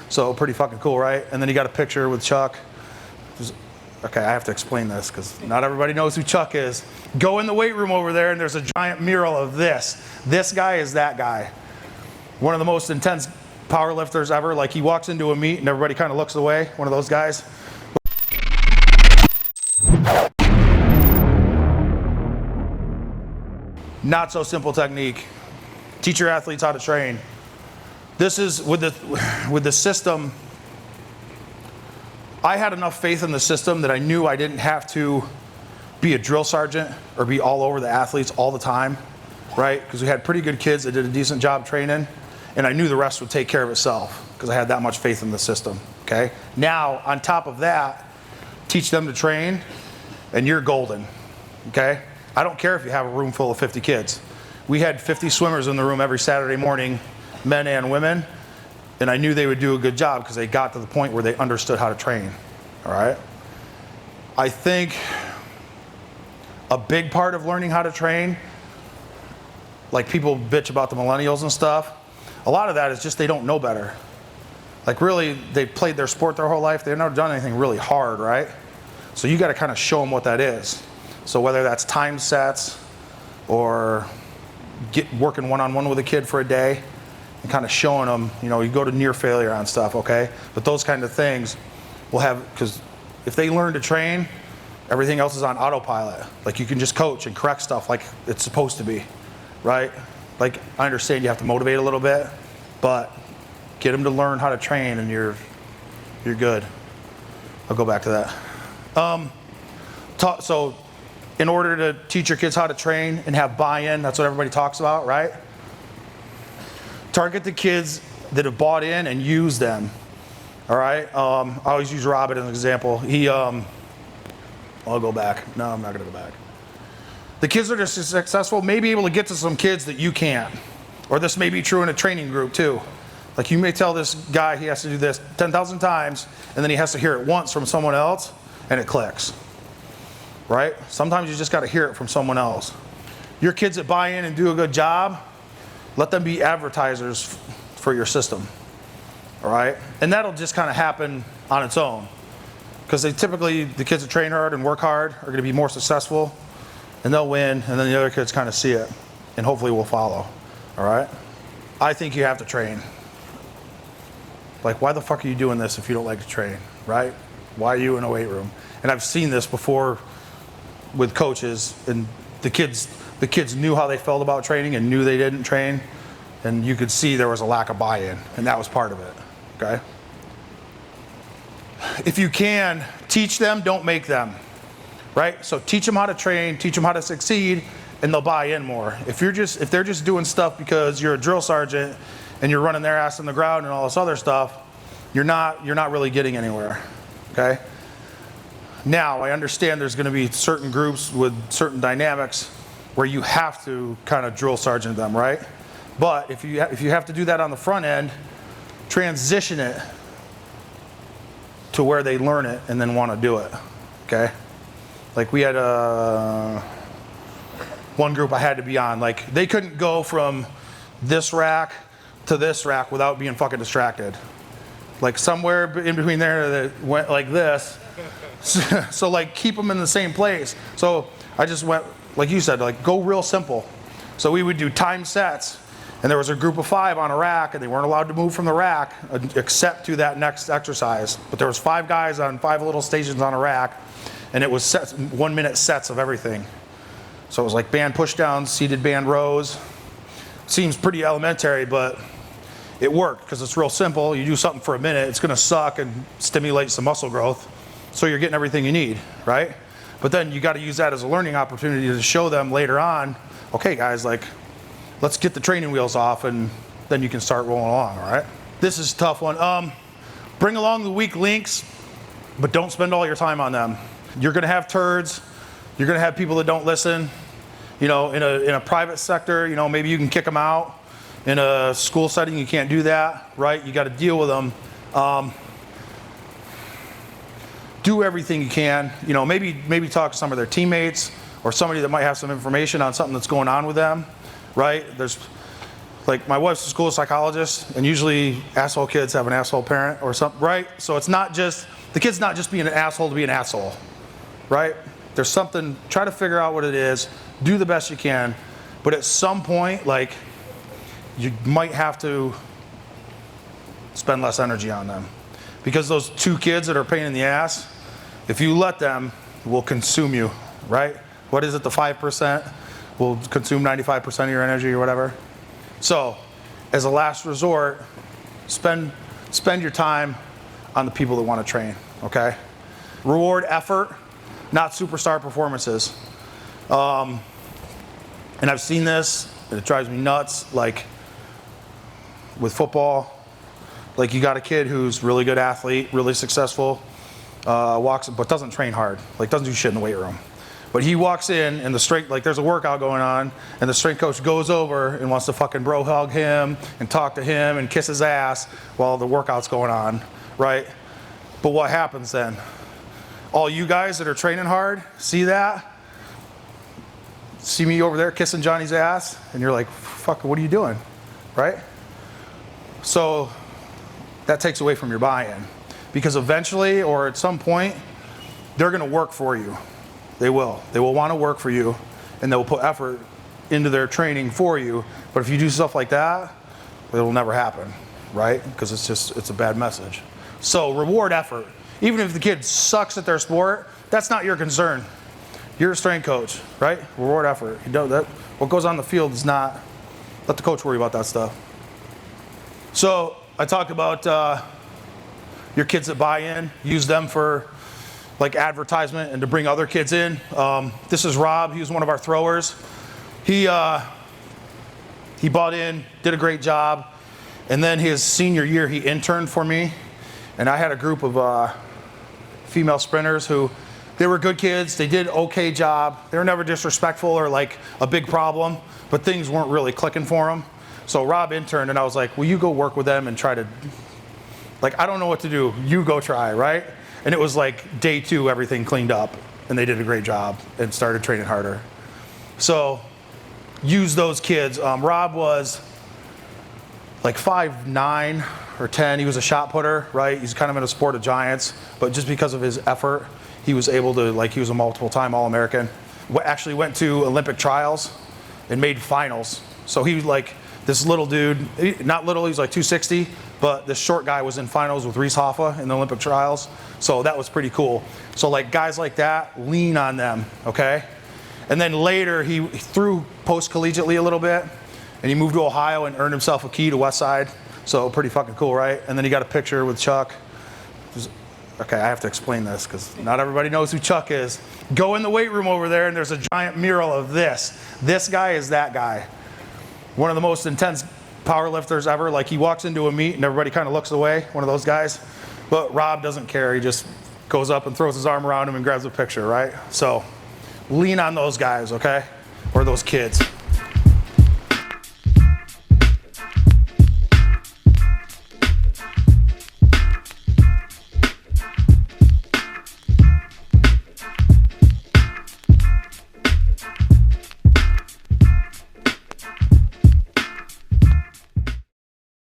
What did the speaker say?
So pretty fucking cool, right? And then you got a picture with Chuck. Okay, I have to explain this because not everybody knows who Chuck is. Go in the weight room over there and there's a giant mural of this. This guy is that guy. One of the most intense power lifters ever. Like he walks into a meet and everybody kind of looks away. One of those guys. Not so simple technique. Teach your athletes how to train. This is with the system. I had enough faith in the system that I knew I didn't have to be a drill sergeant or be all over the athletes all the time, right? Because we had pretty good kids that did a decent job training, and I knew the rest would take care of itself because I had that much faith in the system, okay? Now, on top of that, teach them to train, and you're golden, okay? I don't care if you have a room full of 50 kids. We had 50 swimmers in the room every Saturday morning, men and women, and I knew they would do a good job because they got to the point where they understood how to train, all right? I think a big part of learning how to train, like people bitch about the millennials and stuff, a lot of that is just they don't know better. Like really, they played their sport their whole life, they've never done anything really hard, right? So you gotta kind of show them what that is. So whether that's time sets or working one-on-one with a kid for a day, and kind of showing them, you know, you go to near failure on stuff, okay? But those kind of things will have, because if they learn to train, everything else is on autopilot. Like you can just coach and correct stuff like it's supposed to be, right? Like I understand you have to motivate a little bit, but get them to learn how to train and you're good. I'll go back to that. So in order to teach your kids how to train and have buy-in, that's what everybody talks about, right? Target the kids that have bought in and use them, all right? I always use Robin as an example. I'll go back. No, I'm not gonna go back. The kids that are successful may be able to get to some kids that you can't. Or this may be true in a training group too. Like you may tell this guy he has to do this 10,000 times and then he has to hear it once from someone else and it clicks, right? Sometimes you just gotta hear it from someone else. Your kids that buy in and do a good job, let them be advertisers for your system, all right? And that'll just kind of happen on its own. Because the kids that train hard and work hard are gonna be more successful and they'll win, and then the other kids kind of see it and hopefully will follow, all right? I think you have to train. Like, why the fuck are you doing this if you don't like to train, right? Why are you in a weight room? And I've seen this before with coaches, and the kids knew how they felt about training and knew they didn't train, and you could see there was a lack of buy-in, and that was part of it, okay? If you can, teach them, don't make them, right? So teach them how to train, teach them how to succeed, and they'll buy in more. If they're just doing stuff because you're a drill sergeant and you're running their ass on the ground and all this other stuff, you're not really getting anywhere, okay? Now, I understand there's gonna be certain groups with certain dynamics where you have to kind of drill sergeant them, right? But if you have to do that on the front end, transition it to where they learn it and then want to do it, okay? Like we had one group I had to be on, like they couldn't go from this rack to this rack without being fucking distracted. Like somewhere in between there that went like this. So like keep them in the same place. So I just went, like you said, like go real simple. So we would do time sets, and there was a group of 5 on a rack, and they weren't allowed to move from the rack except to that next exercise. But there was 5 guys on 5 little stations on a rack, and it was 1-minute sets of everything. So it was like band pushdowns, seated band rows. Seems pretty elementary, but it worked because it's real simple. You do something for a minute, it's gonna suck and stimulate some muscle growth. So you're getting everything you need, right? But then you gotta use that as a learning opportunity to show them later on, okay guys, like, let's get the training wheels off and then you can start rolling along, all right? This is a tough one. Bring along the weak links, but don't spend all your time on them. You're gonna have turds, you're gonna have people that don't listen. You know, in a private sector, you know, maybe you can kick them out. In a school setting, you can't do that, right? You gotta deal with them. Do everything you can. You know, maybe talk to some of their teammates or somebody that might have some information on something that's going on with them, right? like my wife's a school psychologist, and usually asshole kids have an asshole parent or something, right? So it's not just, the kid's not just being an asshole to be an asshole, right? There's something, try to figure out what it is, do the best you can, but at some point, like, you might have to spend less energy on them. Because those 2 kids that are a pain in the ass, if you let them, will consume you, right? What is it, the 5% will consume 95% of your energy or whatever? So, as a last resort, spend your time on the people that want to train, okay? Reward effort, not superstar performances. And I've seen this, and it drives me nuts, like with football. Like you got a kid who's really good athlete, really successful, walks, but doesn't train hard, like doesn't do shit in the weight room. But he walks in and the strength, like there's a workout going on, and the strength coach goes over and wants to fucking bro hug him and talk to him and kiss his ass while the workout's going on, right? But what happens then? All you guys that are training hard see that, see me over there kissing Johnny's ass, and you're like, fuck, what are you doing, right? So that takes away from your buy-in, because eventually or at some point, they're gonna work for you. They will want to work for you, and they'll put effort into their training for you. But if you do stuff like that, it'll never happen, right? Because it's a bad message. So reward effort. Even if the kid sucks at their sport, that's not your concern. You're a strength coach, right? Reward effort. You know that what goes on the field is not, let the coach worry about that stuff. So I talked about your kids that buy in, use them for like advertisement and to bring other kids in. This is Rob, he was one of our throwers. He bought in, did a great job, and then his senior year he interned for me, and I had a group of female sprinters who, they were good kids, they did okay job, they were never disrespectful or like a big problem, but things weren't really clicking for them. So Rob interned, and I was like, will you go work with them and try to, like, I don't know what to do, you go try, right? And it was like day 2, everything cleaned up, and they did a great job and started training harder. So use those kids. Rob was like 5'9" or 10. He was a shot putter, right? He's kind of in a sport of giants, but just because of his effort, he was able to, like, he was a multiple-time All-American. Actually went to Olympic trials and made finals. So he was like this little dude, not little, he was like 260, but this short guy was in finals with Reese Hoffa in the Olympic trials. So that was pretty cool. So like guys like that, lean on them, okay? And then later he threw post-collegiately a little bit, and he moved to Ohio and earned himself a key to West Side. So pretty fucking cool, right? And then he got a picture with Chuck. Okay, I have to explain this because not everybody knows who Chuck is. Go in the weight room over there and there's a giant mural of this. This guy is that guy. One of the most intense power lifters ever. Like he walks into a meet and everybody kind of looks away, one of those guys. But Rob doesn't care, he just goes up and throws his arm around him and grabs a picture, right? So lean on those guys, okay? Or those kids.